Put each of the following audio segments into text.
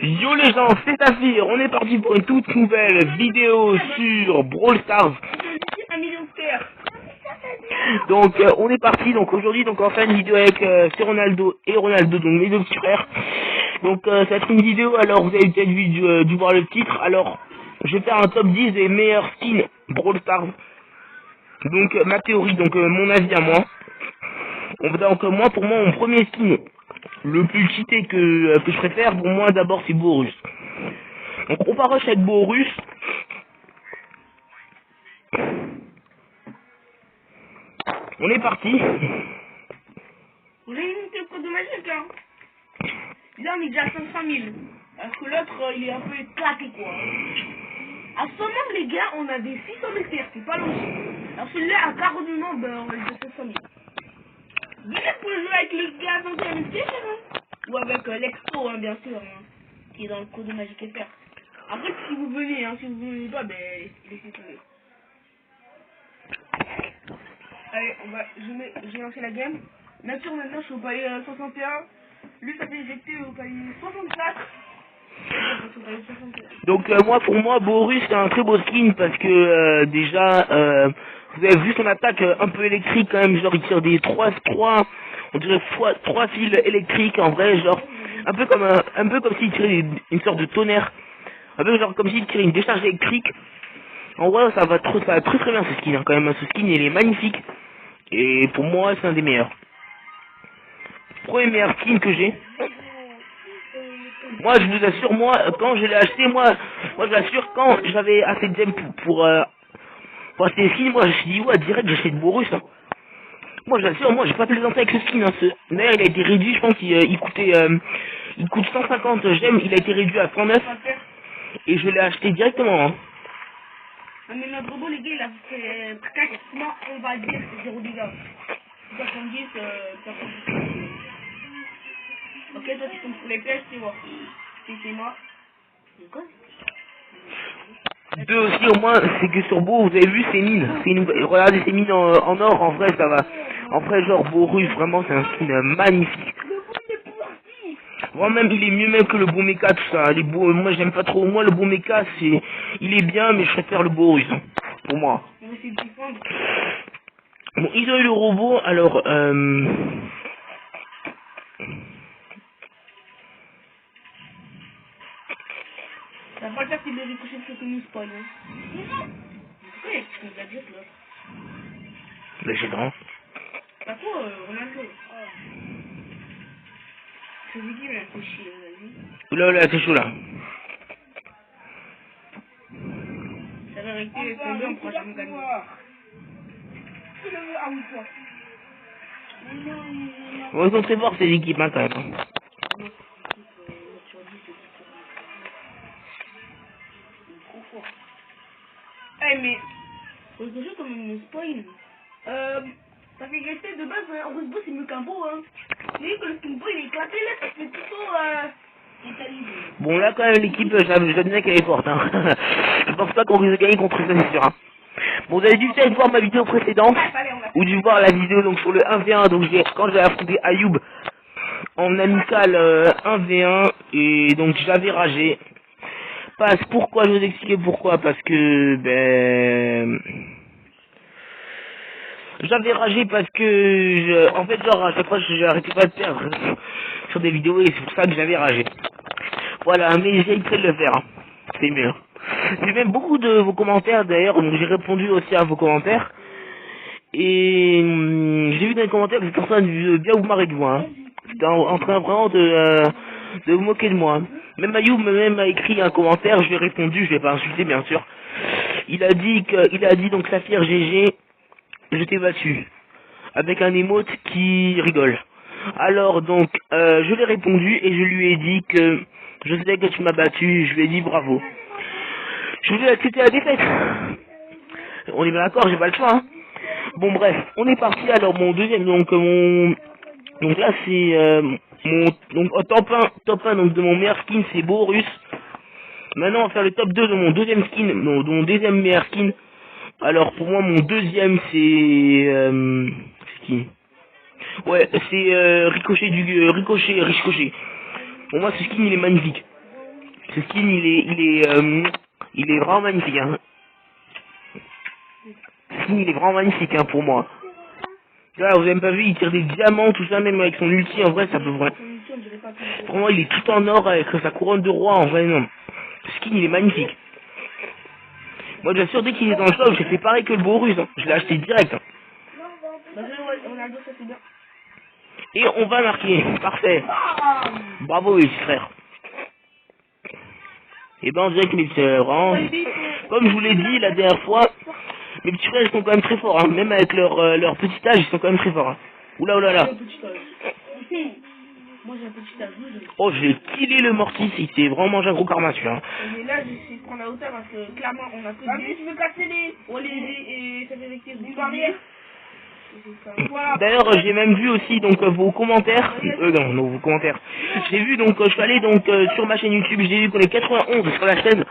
Yo les gens, c'est Zafir, on est parti pour une toute nouvelle vidéo sur Brawl Stars. Donc on est parti, donc aujourd'hui donc on va faire une vidéo avec c'est Ronaldo et Ronaldo, donc mes deux petits frères. Donc ça va être une vidéo, alors vous avez peut-être dû voir le titre, alors je vais faire un top 10 des meilleurs skins Brawl Stars. Donc ma théorie, donc mon avis à moi. Donc moi pour moi mon premier skin le plus cheaté que je préfère, pour moi d'abord c'est Bourus. Donc on va rush avec Bourus. On est parti. Vous avez une le code de magique hein. Là on est déjà à 500 000. Parce que l'autre il est un peu éclaté quoi. À ce moment les gars on avait 600 000 terres, c'est pas logique. Alors celui-là à 40 000 ben on est déjà 500 000. Déjà pour jouer avec le gars à 21 000 terres hein. Ou avec l'expo hein, bien sûr hein, qui est dans le code de magique FR. Après si vous venez hein, si vous venez pas ben laissez tomber. Allez, j'ai lancé la game. Bien sûr, maintenant je suis au palier 61. Lui, ça fait éjecté au palier 64. Donc moi pour moi Bourus c'est un très beau skin parce que déjà vous avez vu son attaque un peu électrique quand même, genre il tire des 3 on dirait 3 fils électriques en vrai, genre un peu comme s'il tirait une sorte de tonnerre, un peu genre comme s'il tirait une décharge électrique. En vrai ça va très bien ce skin hein, quand même, ce skin il est magnifique et pour moi c'est un des meilleurs. Premier meilleur skin que j'ai. Moi, je vous assure, moi, quand je l'ai acheté, moi je vous assure, quand j'avais assez de gemmes pour acheter les skins, moi, je me suis dit, ouais, direct, j'achète Bourus, hein. Moi, je vous assure, moi, j'ai pas plaisanté avec ce skin, hein. D'ailleurs, il a été réduit, je pense qu'il coûte 150 gemmes, il a été réduit à 109, et je l'ai acheté directement, hein. Mais notre robot, les gars, il a fait pratiquement, on va dire, 0 dégâts. 70, 70. Ok, toi, tu tombes sur les flèches, c'est moi. C'est moi. Deux aussi au moins, c'est que sur Beau, vous avez vu ces mines, regardez ces mines en or, en vrai ça va, en vrai genre Bourus, vraiment c'est un skin magnifique. Moi même il est mieux même que le beau mecha tout ça, moi j'aime pas trop, moi le beau mecha il est bien mais je préfère le Bourus, hein, pour moi. Bon ils ont eu le robot, alors Ça va pas le faire s'il devait coucher ce que nous spoil. Pourquoi il y a quelque chose à dire là? mais j'ai grand. Pas quoi, Ronaldo. C'est lui qui m'a fait chier, vas-y. Oula c'est chaud là. Ça va arrêter, c'est bien, on pourra jamais gagner. Bon, ils sont très forts ces équipes hein, quand même. Hein. Eh mais, quelque chose comme une spoil. Ça fait rester de base, un Rosebos c'est mieux qu'un beau hein. Mais que le skin beau il est éclaté là, ça fait plutôt Bon là quand même l'équipe, je disais qu'elle est forte hein. Je pense pas qu'on risque de gagner contre ça c'est sûr hein. Bon vous avez dû peut-être voir ma vidéo précédente, ou dû voir la vidéo donc sur le 1v1, donc quand j'avais affronté Ayoub en amical 1v1, et donc j'avais ragé. Pourquoi, je vais vous expliquer pourquoi, parce que j'avais ragé parce que en fait genre à chaque fois j'arrêtais pas de perdre sur des vidéos et c'est pour ça que j'avais ragé. Voilà, mais j'ai essayé de le faire, hein. C'est mieux. J'ai même beaucoup de vos commentaires d'ailleurs, donc j'ai répondu aussi à vos commentaires. Et j'ai vu dans les commentaires que cette personne veut bien vous marrer de moi, hein. C'était en train vraiment de vous moquer de moi. Même Ayoub m'a écrit un commentaire, je lui ai répondu, je l'ai pas insulté bien sûr. Il a dit donc Zafir GG, je t'ai battu. Avec un emote qui rigole. Alors donc, je l'ai répondu et je lui ai dit que je sais que tu m'as battu, je lui ai dit bravo. Je lui ai accepté la défaite. On est bien d'accord, j'ai pas le choix, hein. Bon bref, on est parti, alors mon deuxième, donc là c'est donc au top 1 donc de mon meilleur skin c'est Bourus. Maintenant on va faire le top 2 de mon deuxième skin, de mon deuxième meilleur skin. Alors pour moi mon deuxième c'est qui? Ouais, c'est Ricochet. Pour moi ce skin il est magnifique. Ce skin, il est vraiment magnifique, hein. Ce skin, il est vraiment magnifique, hein, pour moi. Là, vous avez même pas vu, il tire des diamants, tout ça, même avec son ulti, en vrai, ça peut vraiment... Vraiment, il est tout en or avec sa couronne de roi, en vrai, non. Ce skin, il est magnifique. Moi, bien sûr, dès qu'il est dans le shop, j'ai fait pareil que le Borus, hein. Je l'ai acheté direct, hein. Et on va marquer, parfait. Bravo, les frères. Et ben, on dirait que mes petits vraiment... Comme je vous l'ai dit la dernière fois, mes petits frères, ils sont quand même très forts, hein. Même avec leur petit âge, ils sont quand même très forts, hein. Oula, oula, là. Moi j'ai un petit âge. Oh, j'ai killé le mortis, il s'est vraiment mangé un gros karma, celui-là. Mais là, j'essaie de prendre la hauteur parce que clairement, on a que des... je veux casser les... Oh, et ça fait des barrières. Voilà. D'ailleurs, j'ai même vu aussi donc vos commentaires. Non, vos commentaires. J'ai vu donc, je suis allé donc sur ma chaîne YouTube, j'ai vu qu'on est 91 sur la chaîne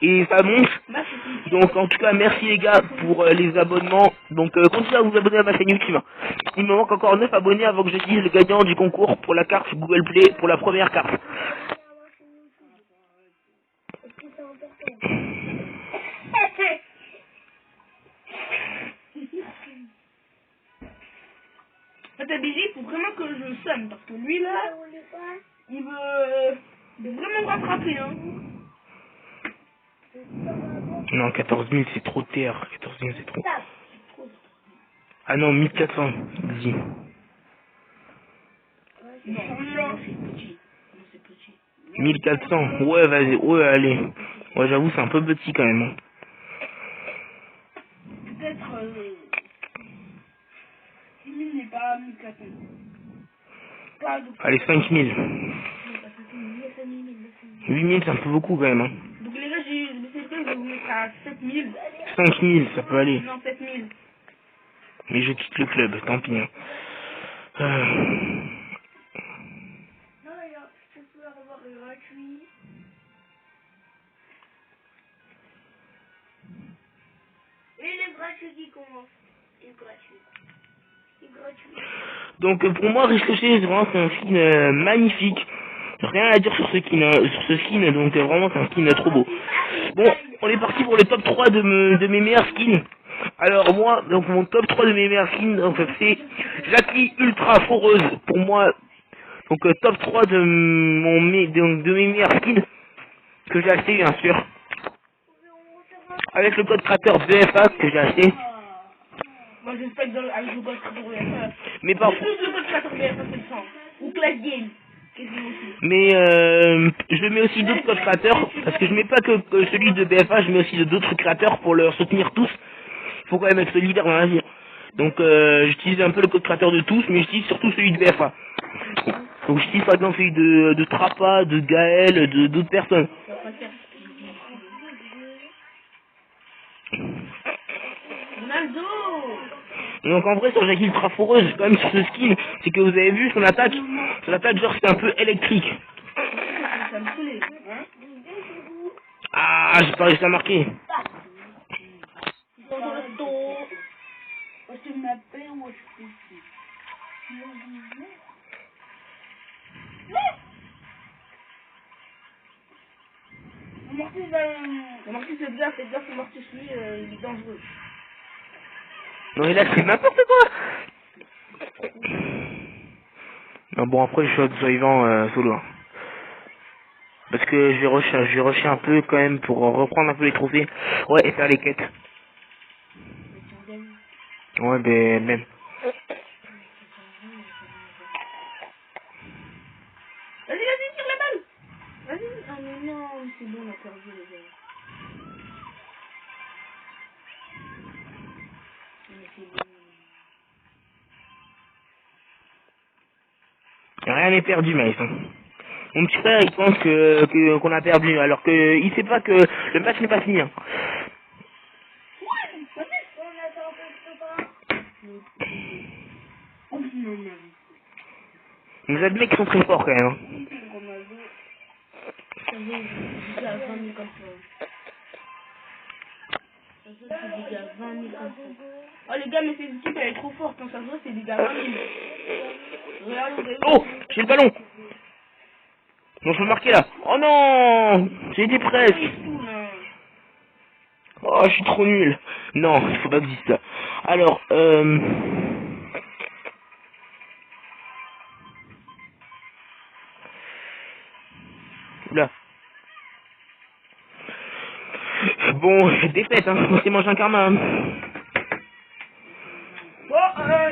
et ça monte. Donc en tout cas, merci les gars pour les abonnements. Donc continuez à vous abonner à ma chaîne YouTube. Il me manque encore 9 abonnés avant que je dise le gagnant du concours pour la carte Google Play pour la première carte. Billy, il faut vraiment que je somme parce que lui là, il veut vraiment me rattraper, hein. Non, 14 000 c'est trop TR, 14 000 c'est trop. Ah non, 1400, dis. Non, c'est petit. 1400, ouais vas-y, ouais allez. Ouais j'avoue c'est un peu petit quand même. Hein. Peut-être 6 000 n'est pas 1400. Allez 5000. 8000 c'est un peu beaucoup quand même. Hein. Donc les gars, j'ai décidé de vous mettre à 7000. 5000 ça peut aller. Non, 7000. Mais je quitte le club, tant pis. Hein. Non, regarde, je peux avoir gratuit. Et les gratuits qui commencent. Les gratuits. Donc pour moi Ricochet vraiment c'est un skin magnifique. Rien à dire sur ce skin, donc vraiment c'est un skin trop beau. Bon, on est parti pour le top 3 de mes meilleurs skins. Alors moi, donc mon top 3 de mes meilleurs skins, donc c'est Jackie Ultra Foreuse pour moi. Donc top 3 de mes meilleurs skins que j'ai acheté bien sûr. Avec le code créateur BFA que j'ai acheté. Moi j'espère que avec le code créateur BFA. Mais par plus le code créateur BFA c'est le sang. Ou Clash Game. Mais je mets aussi d'autres codes créateurs, parce que je mets pas que celui de BFA, je mets aussi d'autres créateurs pour leur soutenir tous. Il faut quand même être solidaire dans la vie. Donc j'utilise un peu le code créateur de tous, mais j'utilise surtout celui de BFA. Donc j'utilise par exemple celui de Trappa, de Gaël, d'autres personnes. Ronaldo. Donc en vrai sur Jackie Ultra Foreuse, quand même sur ce skin, c'est que vous avez vu son attaque genre c'est un peu électrique. Ah, j'ai pas réussi à marquer. Marquis c'est bien, c'est bien, c'est Marquis lui, il est dangereux. Non mais là c'est n'importe quoi. Non bon après je suis au survivant solo. Hein. Parce que je vais rusher un peu quand même pour reprendre un peu les trophées. Ouais et faire les quêtes. Ouais ben même. Vas-y, tire la balle. Vas-y. Ah mais non, c'est bon, on a perdu les gars. Rien n'est perdu Maïs. Hein. Mon petit frère il pense qu'on a perdu alors que il sait pas que le match n'est pas fini. Hein. Vous êtes mecs qui sont très forts quand même. Hein. Oh les gars, mais cette équipe elle est trop forte, quand ça se voit c'est des gars 20 000. Oh, j'ai le ballon. Donc je peux marquer là. Oh non, j'ai été presque. Tout, là. Oh, je suis trop nul. Non, il faut pas que je dise ça. Alors, Oula. Bon, défaite, hein. On s'est mangé un karma. Hein. Bon,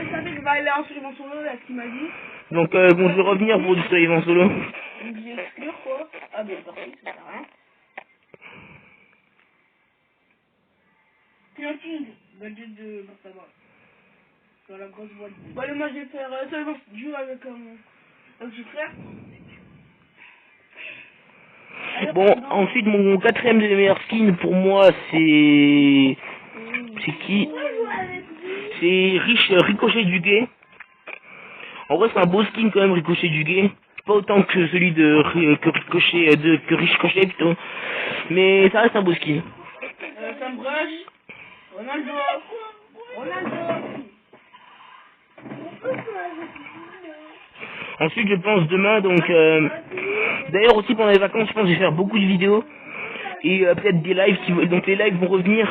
il savait que je vais aller en survivant solo, là, ce qu'il m'a dit. Donc, bon, je vais revenir pour du survivant solo. Il me dit exclure, quoi. Ah, ben, parfait, ça sert à rien. Pianting, gadget de Martaba. Dans la grosse boîte. Bon, allez, moi, je vais faire survivant jouer avec un petit frère. Bon, ensuite, mon quatrième des meilleurs skins pour moi, c'est... C'est qui? C'est Ricochet du Gay. En vrai, c'est un beau skin quand même, Ricochet du Gay. Pas autant que celui que Ricochet plutôt. Mais ça reste un beau skin. Sam Rush, Ronaldo. Ensuite, je pense demain, donc... D'ailleurs aussi pendant les vacances, je pense que je vais faire beaucoup de vidéos. Et peut-être des lives, donc les lives vont revenir.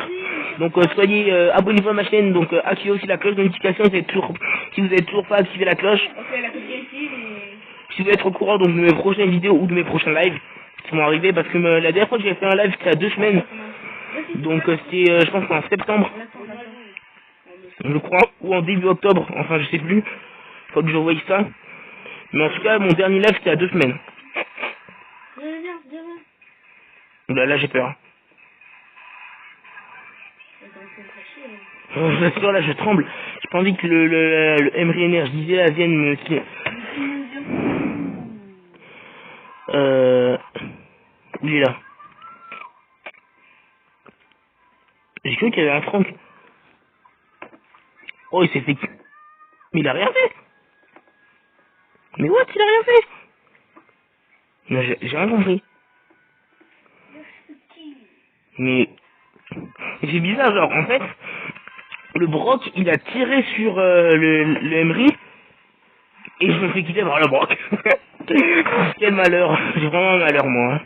Donc soyez abonnez-vous à ma chaîne, donc activez aussi la cloche de notification si vous êtes toujours pas activé la cloche. Ok, la copie ici, mais... Si vous voulez être au courant donc, de mes prochaines vidéos ou de mes prochains lives qui vont arriver, parce que la dernière fois que j'ai fait un live c'était il y a 2 semaines. Donc c'était je pense en septembre, je crois, ou en début octobre, enfin je sais plus. Faut que je revoie ça. Mais en tout cas mon dernier live c'était il y a 2 semaines. Là j'ai peur. Je vous assure, là je tremble. J'ai pas envie que le Emery Energy là vienne me... Il est là. J'ai cru qu'il y avait un Franck. Oh, il s'est fait... Mais il a rien fait. Mais what, il a rien fait. Non, j'ai rien compris. Mais... C'est bizarre, genre, en fait... Le Brock, il a tiré sur le Emery. Et je me fais quitter par le Brock. Quel malheur. J'ai vraiment un malheur, moi. Hein.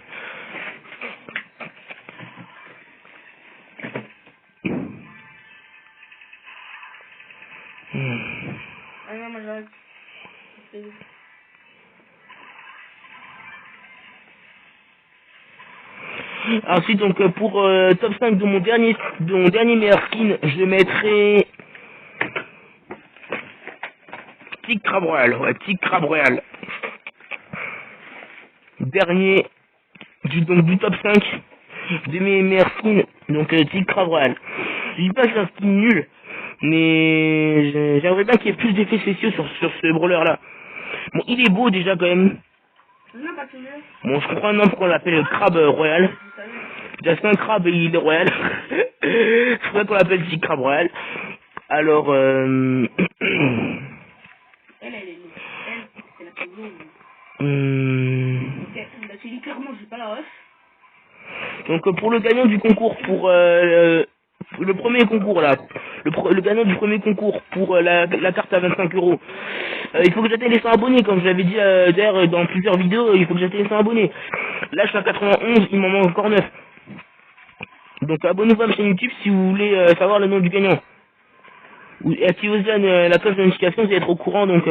Ah non, moi j'arrête. Ensuite, donc, pour top 5 de mon dernier meilleur skin, je mettrai... Tic Crabe Royal. Ouais, Tic Crabe Royal. Dernier du top 5 de mes meilleurs skins, donc Tic Crabe Royal. Je dis pas que c'est un skin nul, mais j'aimerais bien qu'il y ait plus d'effets spéciaux sur ce brawler là. Bon, il est beau déjà quand même. Bon, je comprends maintenant pourquoi on l'appelle Crabe Royal. Déjà c'est un crabe et il est royal. C'est pour ça qu'on l'appelle Tic Crabe Royal. Alors, Elle est c'est la plus longue. Ok, bah tu dis clairement, j'ai pas la ref. Donc pour le gagnant du concours, pour le premier concours là, le gagnant du premier concours pour la carte à 25 €, il faut que j'atteigne les 100 abonnés, comme je l'avais dit d'ailleurs dans plusieurs vidéos, il faut que j'atteigne les 100 abonnés. Là je suis à 91, il m'en manque encore 9. Donc abonnez-vous à ma chaîne YouTube si vous voulez savoir le nom du gagnant. Et activez aussi la cloche de notification, vous allez être au courant donc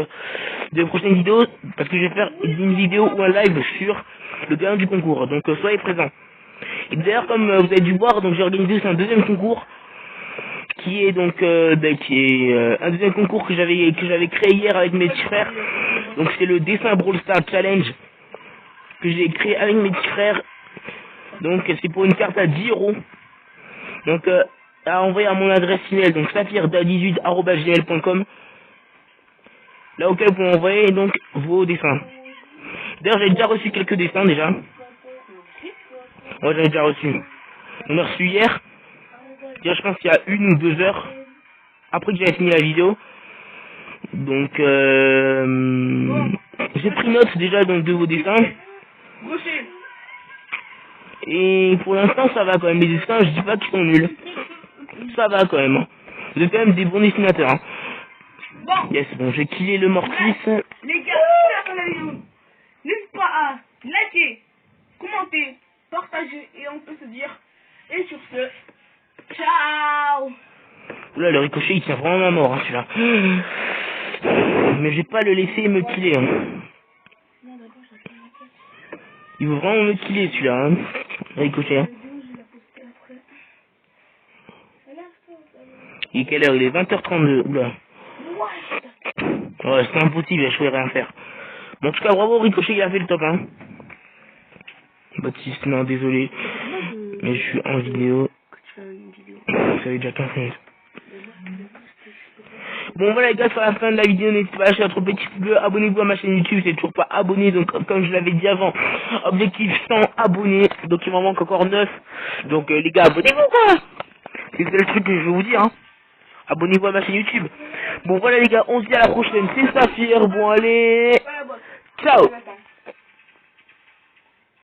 des prochaines vidéos, parce que je vais faire une vidéo ou un live sur le gagnant du concours, donc soyez présents. Et d'ailleurs comme vous avez dû voir, donc j'ai organisé aussi un deuxième concours, qui est donc un deuxième concours que j'avais créé hier avec mes petits frères. Donc c'est le dessin Brawl Stars Challenge que j'ai créé avec mes petits frères. Donc c'est pour une carte à 10 €. Donc à envoyer à mon adresse email, donc saphirda18@gmail.com, là auquel vous pouvez envoyer donc vos dessins. D'ailleurs j'ai déjà reçu quelques dessins déjà. Ouais, j'en ai déjà reçu. On a reçu hier. Déjà je pense qu'il y a 1 ou 2 heures après que j'avais fini la vidéo. Donc j'ai pris note déjà donc de vos dessins. Et pour l'instant ça va quand même, les dessins je dis pas qu'ils sont nuls. Ça va quand même. Vous êtes quand même des bons dessinateurs. Hein. Bon. Yes, bon, j'ai killé le Mortis. Les gars, n'hésitez pas à liker commenter, partager et on peut se dire. Et sur ce, ciao. Oula, le ricochet il tient vraiment à mort, hein, celui-là. Mais je vais pas le laisser me killer. Hein. Non, d'abord, j'attends la tête. Il veut vraiment me killer celui-là, hein. Le ricochet. Hein. Il est quelle heure? Il est 20h32. Oula. Ouais, c'est impossible, je pouvais rien faire. Bon, en tout cas, bravo Ricochet, il a fait le top 1. Baptiste, non, désolé. Mais je suis en vidéo. Ça fait déjà 15 minutes. Bon voilà les gars, sur la fin de la vidéo, n'hésitez pas à lâcher votre petit pouce bleu, abonnez-vous à ma chaîne YouTube, c'est toujours pas abonné, donc comme je l'avais dit avant, objectif 100 abonnés, donc il m'en manque encore 9, donc les gars, abonnez-vous quoi. C'est le truc que je vais vous dire, hein. Abonnez-vous à ma chaîne YouTube. Bon voilà les gars, on se dit à la prochaine, c'est Saphir, bon allez, ciao.